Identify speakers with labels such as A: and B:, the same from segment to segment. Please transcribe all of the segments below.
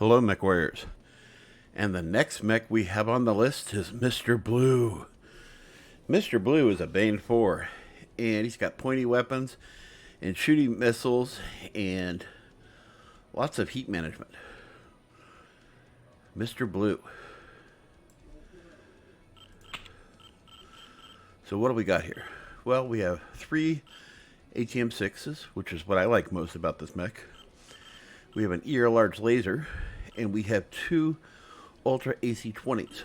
A: Hello, Mechwarriors. And the next mech we have on the list is Mr. Blue. Mr. Blue is a Bane-4, and he's got pointy weapons and shooting missiles and lots of heat management. Mr. Blue. So what do we got here? Well, we have 3 ATM-6s, which is what I like most about this mech. We have an ER large laser, and we have 2 Ultra AC-20s.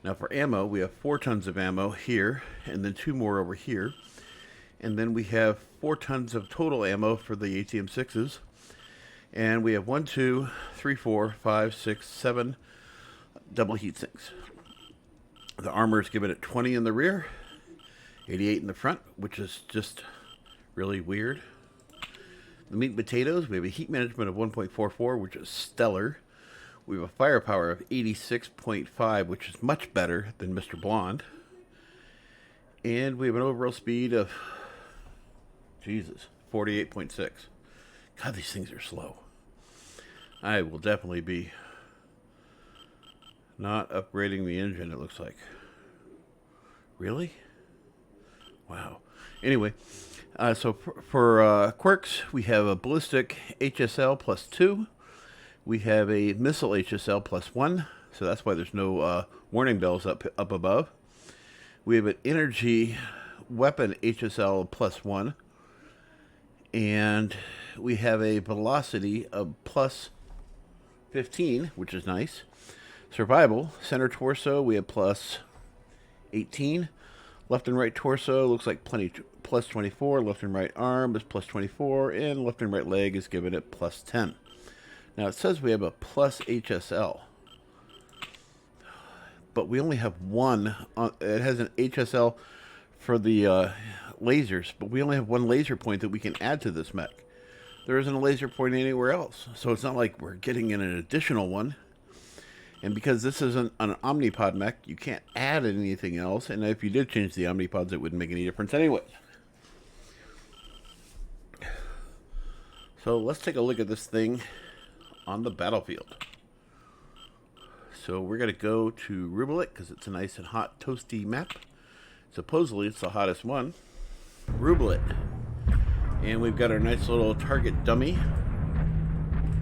A: Now for ammo, we have 4 tons of ammo here, and then 2 more over here. And then we have 4 tons of total ammo for the ATM-6s. And we have 1, 2, 3, 4, 5, 6, 7 double heat sinks. The armor is given at 20 in the rear, 88 in the front, which is just really weird. The meat and potatoes, we have a heat management of 1.44, which is stellar. We have a firepower of 86.5, which is much better than Mr. Blonde. And we have an overall speed of, 48.6. God, these things are slow. I will definitely be not upgrading the engine, it looks like. Really? Wow. Anyway, so for quirks, we have a ballistic HSL plus 2. We have a missile HSL plus 1. So that's why there's no warning bells up above. We have an energy weapon HSL plus 1. And we have a velocity of plus 15, which is nice. Survival, center torso, we have plus 18. Left and right torso looks like plus 24. Left and right arm is plus 24. And left and right leg is given at plus 10. Now it says we have a plus HSL. But we only have one. It has an HSL for the lasers. But we only have one laser point that we can add to this mech. There isn't a laser point anywhere else. So it's not like we're getting in an additional one. And because this is an Omnipod mech, you can't add anything else. And if you did change the Omnipods, it wouldn't make any difference anyway. So let's take a look at this thing on the battlefield. So we're going to go to Rubelit because it's a nice and hot, toasty map. Supposedly it's the hottest one. Rubelit. And we've got our nice little target dummy.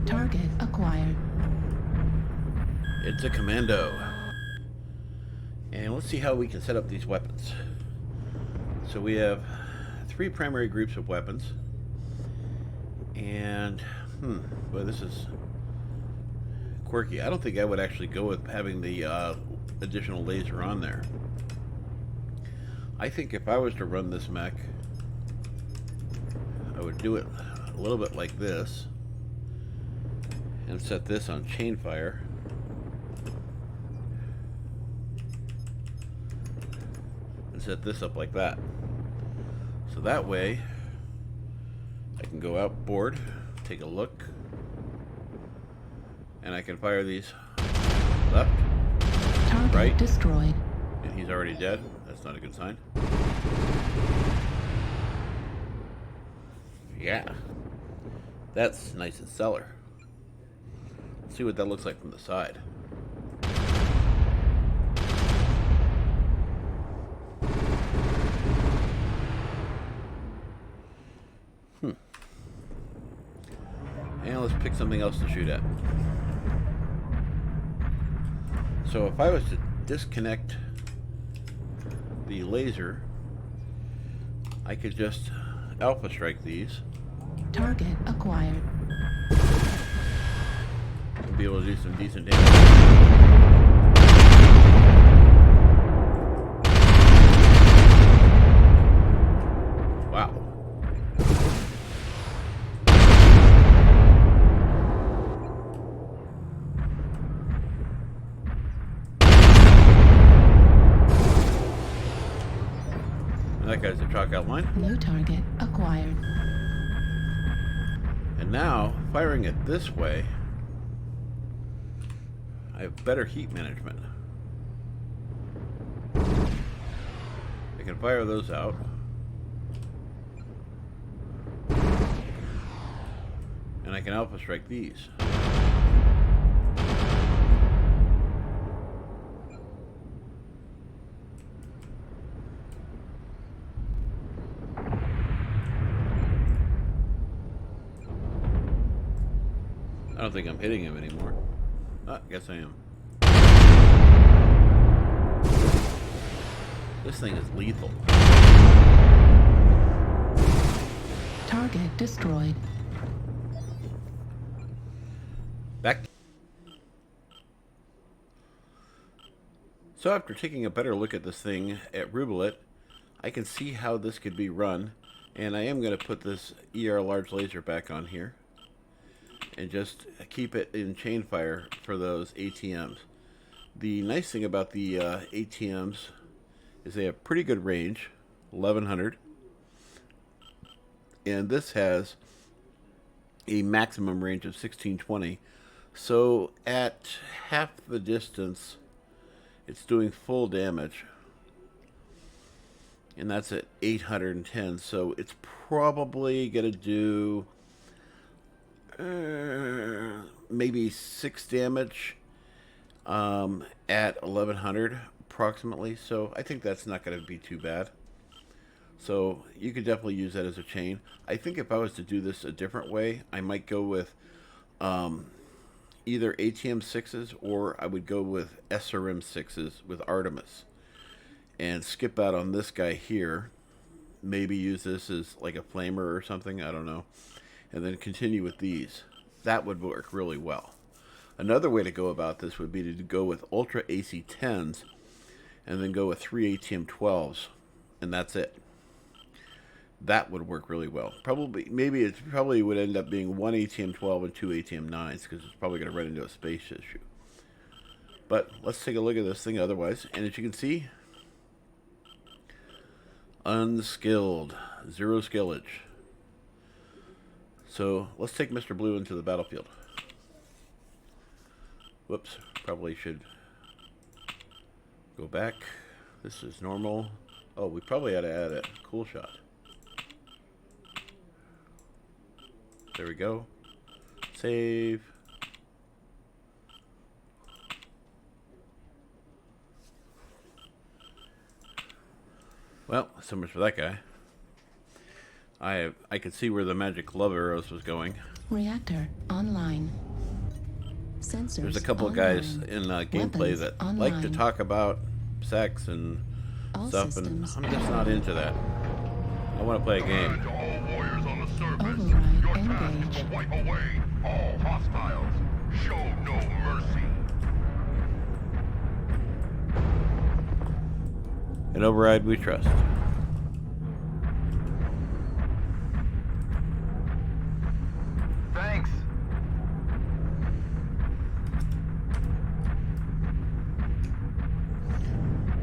B: Target acquired.
A: It's a commando. And let's see how we can set up these weapons. So we have 3 primary groups of weapons. And, boy, this is quirky. I don't think I would actually go with having the additional laser on there. I think if I was to run this mech, I would do it a little bit like this. And set this on chain fire. Set this up like that. So that way I can go outboard, take a look, and I can fire these left,
B: target
A: right,
B: destroyed.
A: And he's already dead. That's not a good sign. Yeah, that's nice and stellar. Let's see what that looks like from the side. And let's pick something else to shoot at. So if I was to disconnect the laser, I could just alpha strike these.
B: Target acquired.
A: And be able to do some decent damage. Wow. That guy's a chalk outline.
B: New target acquired.
A: And now, firing it this way, I have better heat management. I can fire those out. And I can alpha strike these. don't think I'm hitting him anymore. I guess I am. This thing is lethal.
B: Target destroyed.
A: Back. So after taking a better look at this thing at Roulette, I can see how this could be run, and I am going to put this ER large laser back on here and just keep it in chain fire for those ATMs. The nice thing about the ATMs is they have pretty good range, 1100, and this has a maximum range of 1620. So at half the distance, it's doing full damage, and that's at 810. So it's probably gonna do maybe 6 damage at 1100 approximately. So I think that's not going to be too bad. So you could definitely use that as a chain. I think if I was to do this a different way, I might go with either ATM 6s, or I would go with SRM 6s with Artemis and skip out on this guy here. Maybe use this as like a flamer or something, I don't know, and then continue with these. That would work really well. Another way to go about this would be to go with Ultra AC 10s and then go with 3 ATM 12s, and that's it. That would work really well. Maybe it probably would end up being 1 ATM 12 and 2 ATM 9s, because it's probably going to run into a space issue. But let's take a look at this thing otherwise. And as you can see, unskilled, 0 skillage. So let's take Mr. Blue into the battlefield. Whoops, probably should go back. This is normal. Oh, we probably ought to add a cool shot. There we go. Save. Well, so much for that guy. I could see where the magic love arrows was going.
B: Reactor online. Sensors
A: There's a couple
B: online.
A: of guys in gameplay
B: Weapons
A: that
B: online.
A: like to talk about sex and
B: All
A: stuff, and
B: systems
A: I'm just not into that. I want to play a game.
C: To all warriors on the surface,
B: Override
C: your task is
B: engaged.
C: to wipe away all hostiles. Show no mercy.
A: In Override, we trust.
C: Thanks.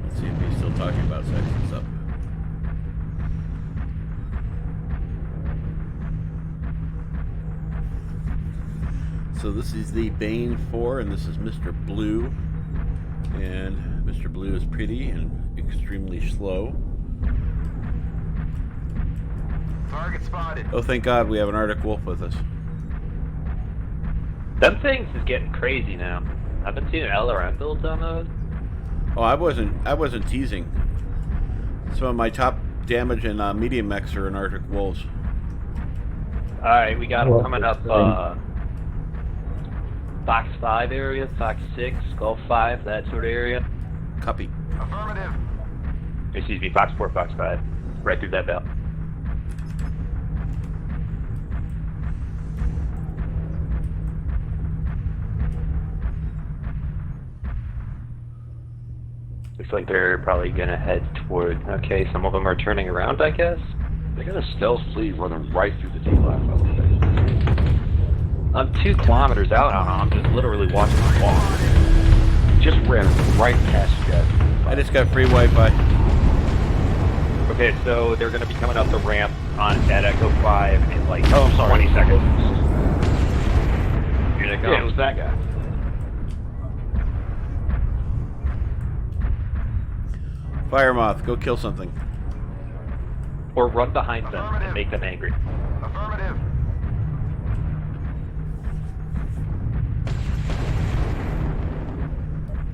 A: Let's see if he's still talking about sex and stuff. So this is the Bane-4, and this is Mr. Blue. And Mr. Blue is pretty and extremely slow.
C: Target spotted.
A: Oh, thank God we have an Arctic Wolf with us.
D: Them things is getting crazy now. I've been seeing LRM builds on those.
A: Oh, I wasn't teasing. Some of my top damage and medium mechs are in Arctic Wolves.
D: Alright, we got them coming up, Fox 5 area, Fox 6, Gulf 5, that sort of area.
A: Copy.
C: Affirmative.
D: Excuse me, Fox 4, Fox 5. Right through that belt. Looks like they're probably gonna head toward, okay, some of them are turning around, I guess?
E: They got a stealth fleet running right through the D-line level.
D: I'm 2 kilometers out on them, I'm just literally watching them walk.
E: Just ran right past you guys.
A: I just got free Wi-Fi.
D: Okay, so they're gonna be coming up the ramp at Echo 5 in like
E: Oh, I'm sorry.
D: 20 seconds. Here they come.
E: Yeah, it was that guy.
A: Fire Moth, go kill something.
D: Or run behind them and make them angry.
C: Affirmative.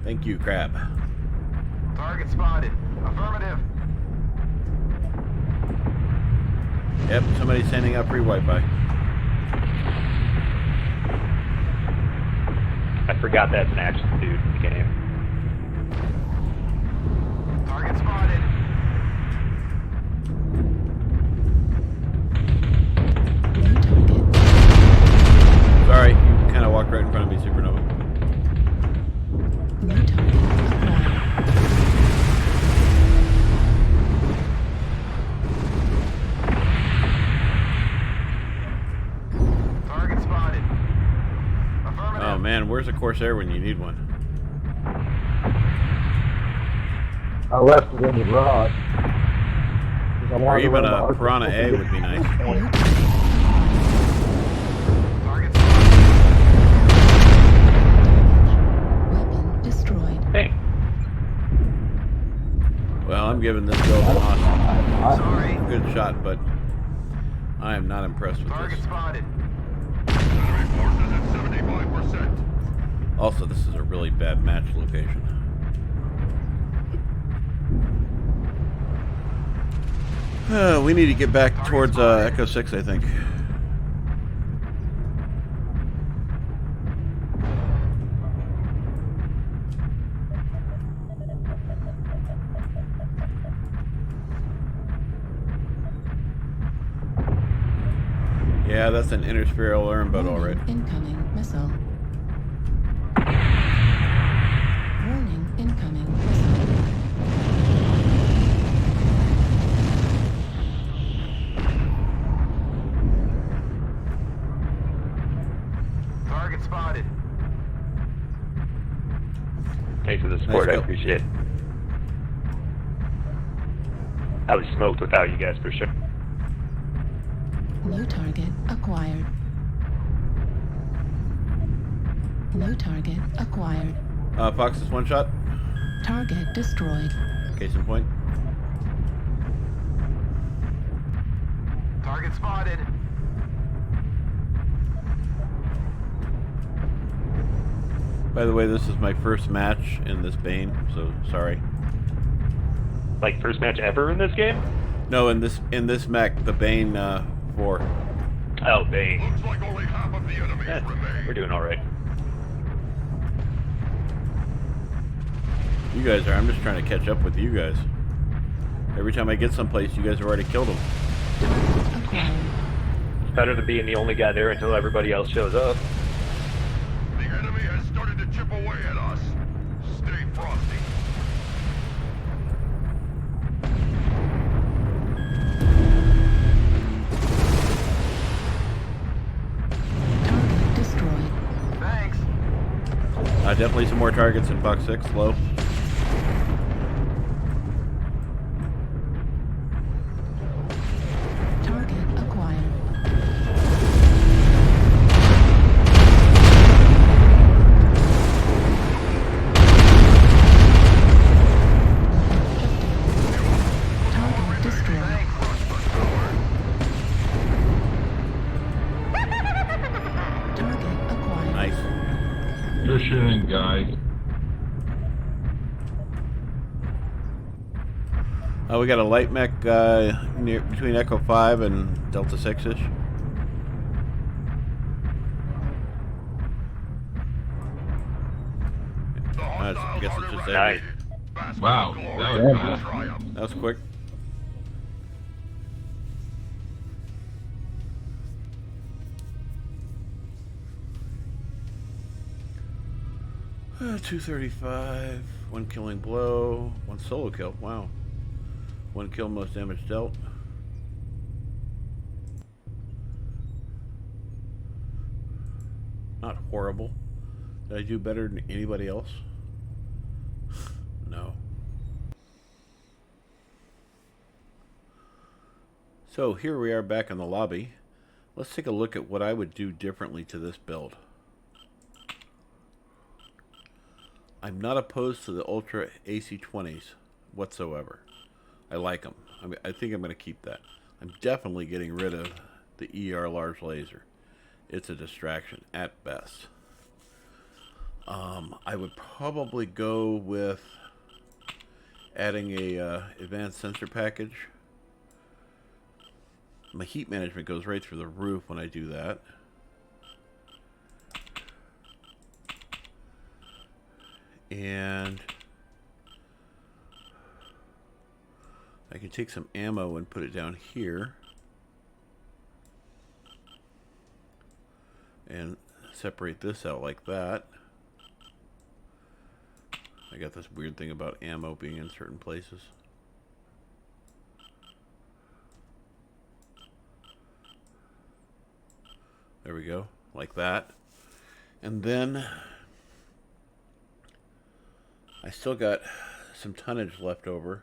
A: Thank you, Crab.
C: Target spotted. Affirmative.
A: Yep, somebody's sending up free Wi-Fi.
D: forgot that's an action dude in the game.
C: Target spotted.
B: New target.
A: Sorry, you kind of walked right in front of me, Supernova.
B: New target acquired.
C: Target spotted. Affirmative.
A: Oh man, where's a Corsair when you need one?
F: I left it in the garage.
A: Or even a Piranha A would be nice.
C: Target spotted.
B: Weapon destroyed.
D: Hey,
A: Well, I'm giving this build an awesome,
C: Sorry.
A: good shot, but I am not impressed with
C: Target
A: this.
C: spotted. Enemy forces at 75%.
A: Also, this is a really bad match location. We need to get back towards Echo 6, I think. Yeah, that's an interspheral airboat, all right.
B: Incoming missile. Warning, incoming missile.
C: Target spotted.
D: thanks for the support.
A: Nice
D: I
A: go.
D: appreciate it. I was smoked without you guys for sure.
B: New target acquired. New target acquired.
A: Fox is one shot.
B: Target destroyed.
A: Case in point.
C: Target spotted.
A: By the way, this is my first match in this Bane, so sorry.
D: Like first match ever in this game?
A: No, in this mech, the Bane-4.
D: Oh, Bane.
C: Looks like only half of the enemies remain.
D: We're doing all right.
A: You guys are. I'm just trying to catch up with you guys. Every time I get someplace, you guys have already killed them.
B: Target acquired.
D: It's better than being the only guy there until everybody else shows up.
C: The enemy has started to chip away at us. Stay frosty.
B: Target destroyed.
C: Thanks.
A: Definitely some more targets in Fox 6. Low.
B: Target acquired. Target destroyed. Target acquired.
A: Nice.
E: Good shooting, guys.
A: We got a light mech near between Echo 5 and Delta 6-ish. I guess it's just
D: Nice.
E: Wow, that was fast.
A: That was quick. $235, one killing blow, one solo kill. Wow. One kill, most damage dealt. Not horrible. Did I do better than anybody else? No. So here we are back in the lobby. Let's take a look at what I would do differently to this build. I'm not opposed to the Ultra AC-20s whatsoever. I like them. I think I'm going to keep that. I'm definitely getting rid of the ER large laser. It's a distraction at best. I would probably go with adding a advanced sensor package. My heat management goes right through the roof when I do that. And I can take some ammo and put it down here. And separate this out like that. I got this weird thing about ammo being in certain places. There we go, like that. And then I still got some tonnage left over.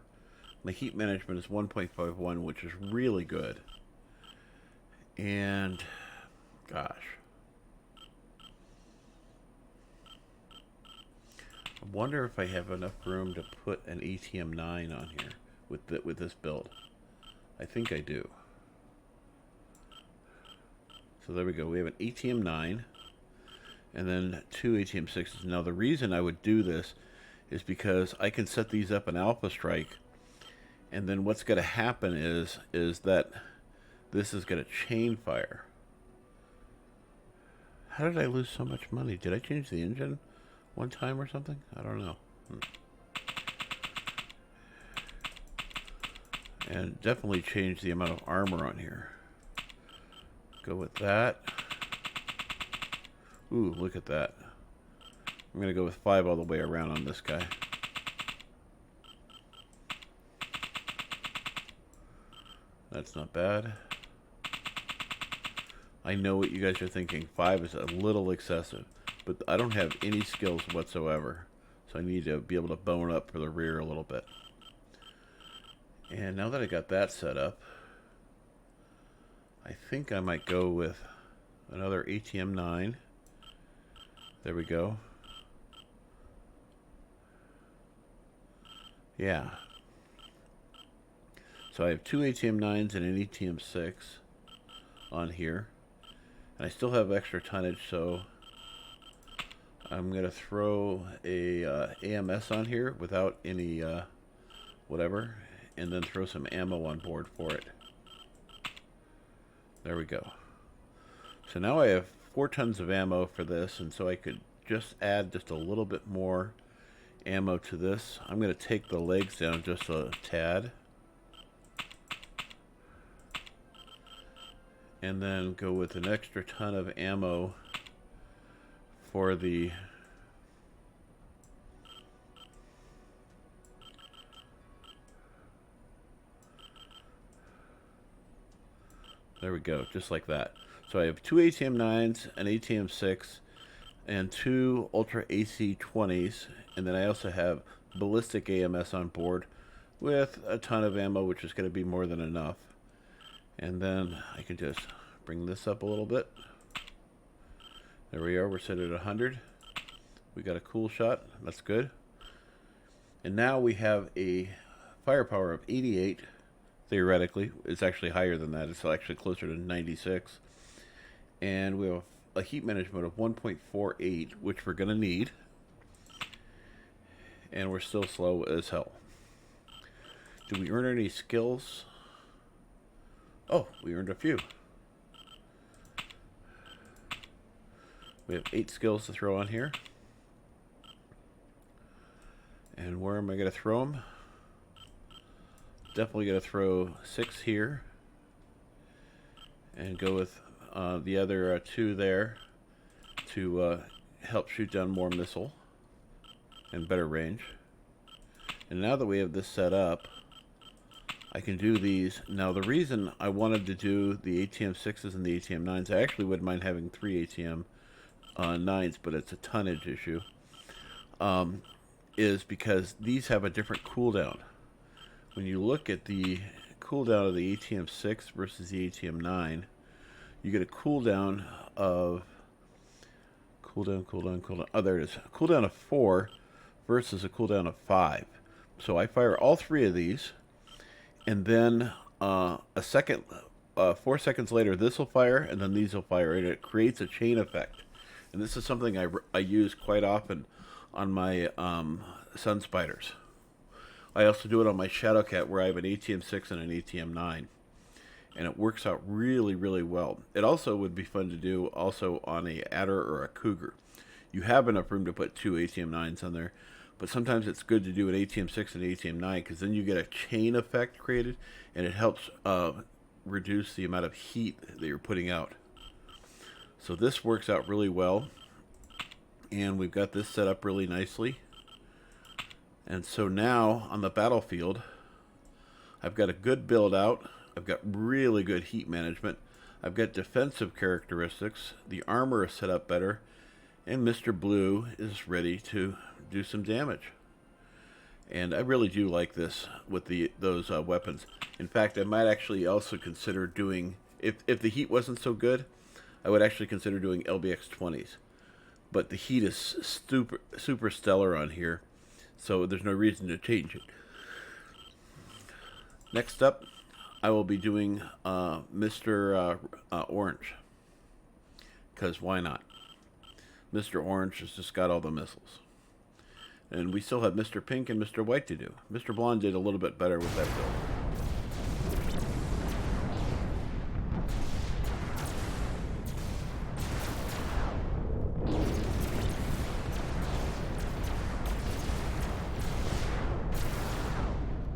A: My heat management is 1.51, which is really good. And gosh, I wonder if I have enough room to put an ATM-9 on here with this build. I think I do. So there we go. We have an ATM-9 and then 2 ATM-6s. Now the reason I would do this is because I can set these up in Alpha Strike, and then what's going to happen is that this is going to chain fire. How did I lose so much money? Did I change the engine one time or something? I don't know. And definitely change the amount of armor on here. Go with that. Ooh, look at that. I'm going to go with 5 all the way around on this guy. That's not bad. I know what you guys are thinking. 5 is a little excessive, but I don't have any skills whatsoever, so I need to be able to bone up for the rear a little bit. And now that I got that set up, I think I might go with another ATM-9. There we go. Yeah. So I have 2 ATM-9s and an ATM-6 on here. And I still have extra tonnage, so I'm going to throw a AMS on here without any whatever, and then throw some ammo on board for it. There we go. So now I have 4 tons of ammo for this, and so I could just add just a little bit more ammo to this. I'm going to take the legs down just a tad. And then go with an extra ton of ammo for the there we go, just like that. So I have 2 ATM-9s, an ATM-6, and 2 Ultra AC-20s, and then I also have ballistic AMS on board with a ton of ammo, which is going to be more than enough. And then I can just bring this up a little bit. There we are, we're set at 100. We got a cool shot, that's good. And now we have a firepower of 88, theoretically. It's actually higher than that, it's actually closer to 96. And we have a heat management of 1.48, which we're going to need. And we're still slow as hell. Do we earn any skills? Oh, we earned a few. We have 8 skills to throw on here. And where am I going to throw them? Definitely going to throw 6 here. And go with the other 2 there to help shoot down more missile and better range. And now that we have this set up, I can do these. Now the reason I wanted to do the ATM-6s and the ATM-9s, I actually wouldn't mind having 3 ATM-9s, but it's a tonnage issue, is because these have a different cooldown. When you look at the cooldown of the ATM-6 versus the ATM-9, you get a cooldown of cooldown. Oh, there it is. A cooldown of 4 versus a cooldown of 5. So I fire all 3 of these, and then a second, 4 seconds later, this will fire, and then these will fire, and it creates a chain effect. And this is something I use quite often on my Sun Spiders. I also do it on my Shadowcat, where I have an ATM-6 and an ATM-9. And it works out really, really well. It also would be fun to do also on a Adder or a Cougar. You have enough room to put 2 ATM-9s on there. but sometimes it's good to do an ATM6 and ATM9 because then you get a chain effect created, and it helps reduce the amount of heat that you're putting out. So this works out really well, and we've got this set up really nicely. And so now on the battlefield, I've got a good build out. I've got really good heat management. I've got defensive characteristics. The armor is set up better, and Mr. Blue is ready to do some damage. And I really do like this with those weapons. In fact, I might actually also consider doing, if the heat wasn't so good, I would actually consider doing LBX-20s. But the heat is super stellar on here, so there's no reason to change it. Next up, I will be doing Mr. Orange, because why not? Mr. Orange has just got all the missiles. And we still have Mr. Pink and Mr. White to do. Mr. Blonde did a little bit better with that build.